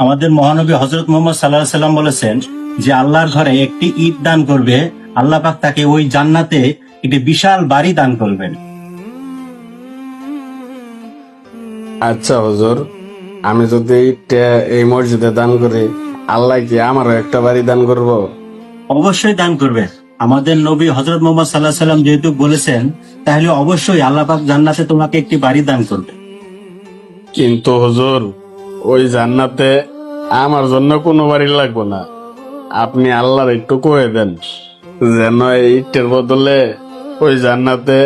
আমাদের মহানবী হযরত মুহাম্মদ সাল্লাল্লাহু আলাইহি সাল্লাম বলেছেন যে আল্লাহর ঘরে একটি ইট দান করবে, আল্লাহ পাক তাকে ওই জান্নাতে একটি বিশাল বাড়ি দান করবেন। আচ্ছা হুজুর, আমি যদি এইটা এই মসজিদে দান করি, আল্লাহ কি আমারও একটা বাড়ি দান করব? অবশ্যই দান করবে। আমাদের নবী হযরত মুহাম্মদ সাল্লাল্লাহু আলাইহি সাল্লাম যেহেতু বলেছেন, তাহলে অবশ্যই আল্লাহ পাক জান্নাতে তোমাকে একটি বাড়ি দান করবে। কিন্তু হুজুর, ওই জান্নাতে আমার জন্য কোনো বাড়ি লাগবে না। আপনি আল্লাহর একটু কয়ে দেন যেন এই ইটের বদলে ওই জান্নাতে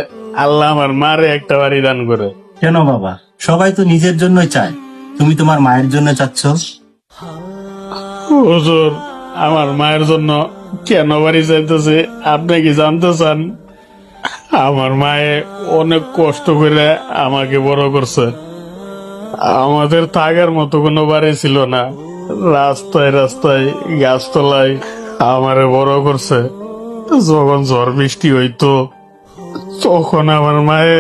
আল্লাহ আমার মারে একটা বাড়ি দান করে। কেন বাবা, সবাই তো নিজের জন্যই চায়, তুমি তোমার মায়ের জন্য চাচ্ছ। হুজুর, আমার মায়ের জন্য কেন বাড়ি চাইতেছে আপনি কি জানতে চান? আমার মায়ে অনেক কষ্ট করে আমাকে বড় করছে। আমাদের থাকার মতো কোনো বাড়ি ছিল না। রাস্তায় রাস্তায় গাছতলায় আমারে বড় করছে। যখন ঝড় বৃষ্টি হইতো তখন আমার মায়ে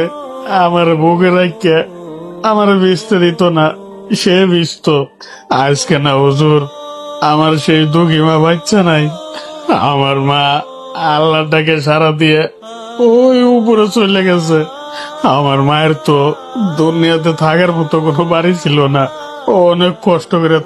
আমার বুকে রাখে আমার ভিজতে দিত না, সে ভিজত। আজকে না হুজুর, আমার সেই দুঃখী মা বাচ্চা নাই। আমার মা আল্লাহটাকে সারা দিয়ে ওই উপরে চলে গেছে। আমার মায়ের তো দুনিয়াতে থাকার মতো কোনো বাড়ি ছিল না। ও অনেক কষ্ট করে